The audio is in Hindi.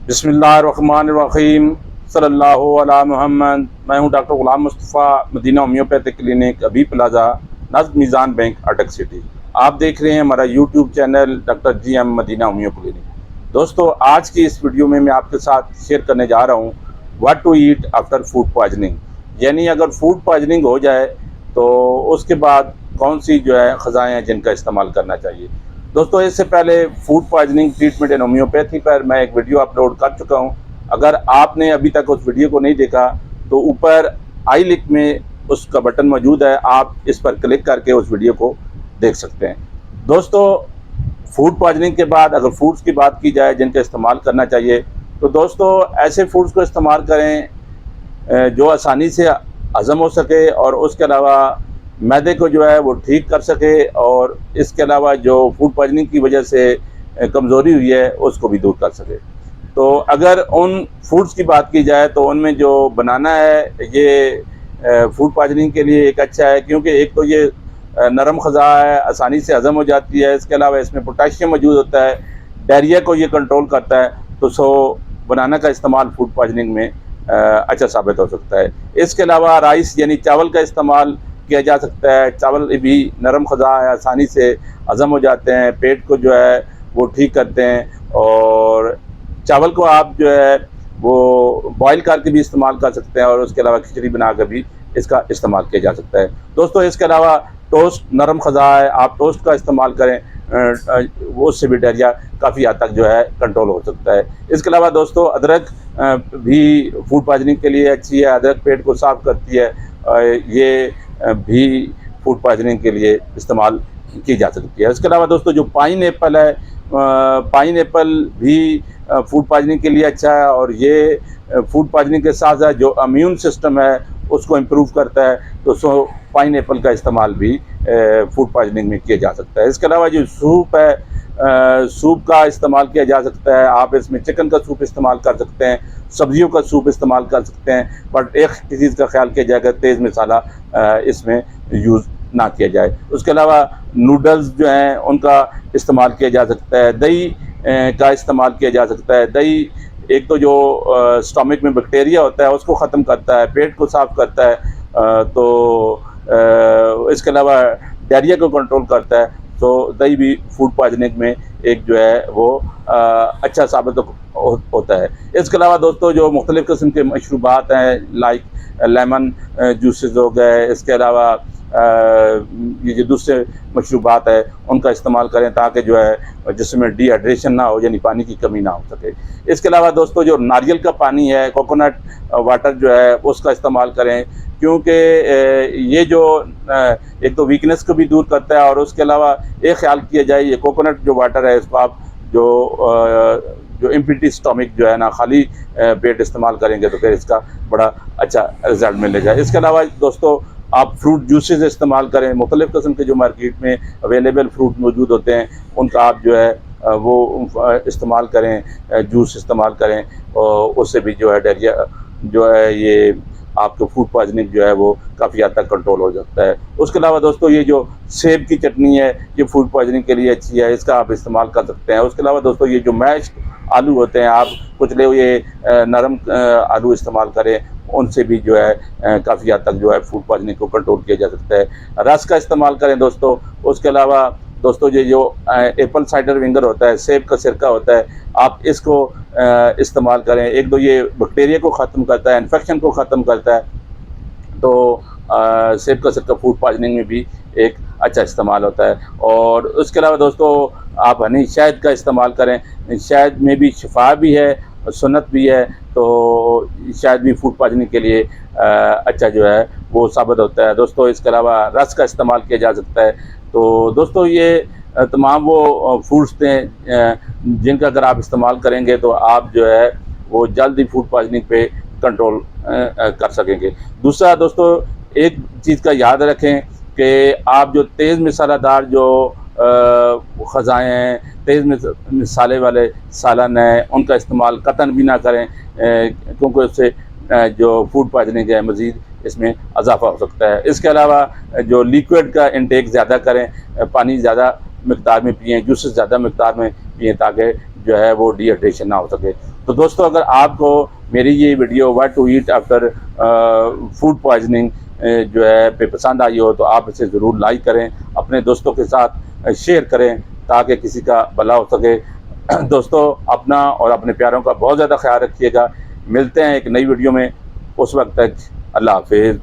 बिस्मिल्लाहिर्रहमानिर्रहीम सल्लल्लाहु अला मोहम्मद। मैं हूं डॉक्टर गुलाम मुस्तफ़ा, मदीना होम्योपैथिक क्लिनिक, अभी प्लाजा, नज़्म मीज़ान बैंक, अटक सिटी। आप देख रहे हैं हमारा YouTube channel doctor GM Madina homeo clinic. दोस्तों, आज की इस वीडियो में मैं आपके साथ शेयर करने जा रहा हूं what to eat after food poisoning, यानी अगर फूड पॉइजनिंग हो जाए तो उसके बाद कौन सी ग़िज़ाएँ हैं जिनका इस्तेमाल करना चाहिए। दोस्तों, इससे पहले फूड पॉइजनिंग ट्रीटमेंट इन होम्योपैथी पर मैं एक वीडियो अपलोड कर चुका हूं। अगर आपने अभी तक उस वीडियो को नहीं देखा तो ऊपर आई लिंक में उसका बटन मौजूद है, आप इस पर क्लिक करके उस वीडियो को देख सकते हैं। दोस्तों, फूड पॉइजनिंग के बाद अगर फूड्स की बात की जाए जिनका इस्तेमाल करना चाहिए, तो दोस्तों ऐसे फूड्स को इस्तेमाल करें जो आसानी से हज़म हो सके और उसके अलावा मैदे को वो ठीक कर सके, और इसके अलावा जो फूड पॉइजनिंग की वजह से कमज़ोरी हुई है उसको भी दूर कर सके। तो अगर उन फूड्स की बात की जाए तो उनमें जो बनाना है ये फूड पॉइजनिंग के लिए एक अच्छा है, क्योंकि एक तो ये नरम ग़िज़ा है, आसानी से हज़म हो जाती है। इसके अलावा इसमें पोटेशियम मौजूद होता है, डायरिया को ये कंट्रोल करता है। तो बनाना का इस्तेमाल फूड पॉइजनिंग में अच्छा साबित हो सकता है। इसके अलावा राइस यानी चावल का इस्तेमाल किया जा सकता है। चावल भी नरम ग़िज़ा है, आसानी से हज़म हो जाते हैं, पेट को वो ठीक करते हैं, और चावल को आप वो बॉयल करके भी इस्तेमाल कर सकते हैं, और उसके अलावा खिचड़ी बनाकर भी इसका इस्तेमाल किया जा सकता है। दोस्तों, इसके अलावा टोस्ट नरम ग़िज़ा है, आप टोस्ट का इस्तेमाल करें, वो उससे भी डायरिया काफ़ी हद तक कंट्रोल हो सकता है। इसके अलावा दोस्तों अदरक भी फूड पॉइजनिंग के लिए अच्छी है, अदरक पेट को साफ़ करती है, ये भी फूड पॉइजनिंग के लिए इस्तेमाल की जा सकती है। इसके अलावा दोस्तों जो पाइन एप्पल है, पाइन एप्पल भी फूड पॉइजनिंग के लिए अच्छा है, और ये फूड पॉइजनिंग के साथ साथ जो इम्यून सिस्टम है उसको इम्प्रूव करता है। तो पाइन एप्पल का इस्तेमाल भी फूड पॉइजनिंग में किया जा सकता है। इसके अलावा जो सूप है, सूप का इस्तेमाल किया जा सकता है। आप इसमें चिकन का सूप इस्तेमाल कर सकते हैं, सब्जियों का सूप इस्तेमाल कर सकते हैं, बट एक चीज़ का ख्याल किया जाएगा, तेज़ मसाला इसमें यूज़ ना किया जाए। उसके अलावा नूडल्स जो हैं उनका इस्तेमाल किया जा सकता है, दही का इस्तेमाल किया जा सकता है। दही एक तो जो स्टमक में बैक्टीरिया होता है उसको ख़त्म करता है, पेट को साफ़ करता है, इसके अलावा डायरिया को कंट्रोल करता है। तो दही भी फूड पॉइजनिंग में एक वो अच्छा साबित होता है। इसके अलावा दोस्तों जो मुख्तलिफ़ किस्म के मशरूबात हैं, लाइक लेमन जूसेस हो गए, इसके अलावा ये जो दूसरे मशरूबात है उनका इस्तेमाल करें ताकि जिसमें डिहाइड्रेशन ना हो, यानी पानी की कमी ना हो सके। इसके अलावा दोस्तों जो नारियल का पानी है, कोकोनट वाटर उसका इस्तेमाल करें, क्योंकि ये एक तो वीकनेस को भी दूर करता है, और उसके अलावा एक ख्याल किया जाए ये कोकोनट जो वाटर है इसको आप जो एम्प्टी स्टमक ना खाली पेट इस्तेमाल करेंगे तो फिर इसका बड़ा अच्छा रिज़ल्ट मिलेगा। इसके अलावा दोस्तों आप फ्रूट जूसेस इस्तेमाल करें, मुख्तलिफ़ किस्म के जो मार्केट में अवेलेबल फ्रूट मौजूद होते हैं उनका आप वो इस्तेमाल करें, जूस इस्तेमाल करें, और उससे भी डायरिया ये आपको फूड पॉइजनिंग वो काफ़ी हद तक कंट्रोल हो सकता है। उसके अलावा दोस्तों ये जो सेब की चटनी है ये फूड पॉइजनिंग के लिए अच्छी है, इसका आप इस्तेमाल कर सकते हैं। उसके अलावा दोस्तों ये जो मैश्ड आलू होते हैं, आप कुचले हुए नरम आलू इस्तेमाल करें, उनसे भी काफ़ी हद तक फूड पॉइजनिंग को कंट्रोल किया जा सकता है। रस का इस्तेमाल करें दोस्तों। उसके अलावा दोस्तों ये जो एप्पल साइडर विनेगर होता है, सेब का सिरका होता है, आप इसको इस्तेमाल करें। एक तो ये बैक्टीरिया को ख़त्म करता है, इन्फेक्शन को ख़त्म करता है, तो सेब का सिरका फूड पॉइजनिंग में भी एक अच्छा इस्तेमाल होता है। और उसके अलावा दोस्तों आप हनी शहद का इस्तेमाल करें, शहद में भी शिफा भी है और सुन्नत भी है, तो शहद भी फूड पॉइजनिंग के लिए अच्छा वो साबित होता है दोस्तों। इसके अलावा रस का इस्तेमाल किया जा सकता है। तो दोस्तों ये तमाम वो फूड्स थे जिनका अगर आप इस्तेमाल करेंगे तो आप वो जल्द ही फूड पॉइजनिंग पे कंट्रोल कर सकेंगे। दूसरा दोस्तों एक चीज़ का याद रखें कि आप जो तेज़ मसालादार ग़िज़ाएँ हैं, तेज़ मसाले वाले सालन हैं, उनका इस्तेमाल कतन भी ना करें, क्योंकि उससे जो फूड पॉइजनिंग है मज़ीद इसमें इजाफ़ा हो सकता है। इसके अलावा जो लिक्विड का इंटेक ज़्यादा करें, पानी ज़्यादा मकदार में पिएँ, जूसेस ज़्यादा मकदार में पिएँ, ताकि वो डिहाइड्रेशन ना हो सके। तो दोस्तों, अगर आपको मेरी ये video what to eat after food poisoning जो है पे पसंद आई हो, तो आप इसे ज़रूर लाइक करें, अपने दोस्तों के साथ शेयर करें ताकि किसी का भला हो सके। दोस्तों, अपना और अपने प्यारों का बहुत ज़्यादा ख्याल रखिएगा। मिलते हैं एक नई वीडियो में, उस वक्त तक अल्लाह हाफिज़।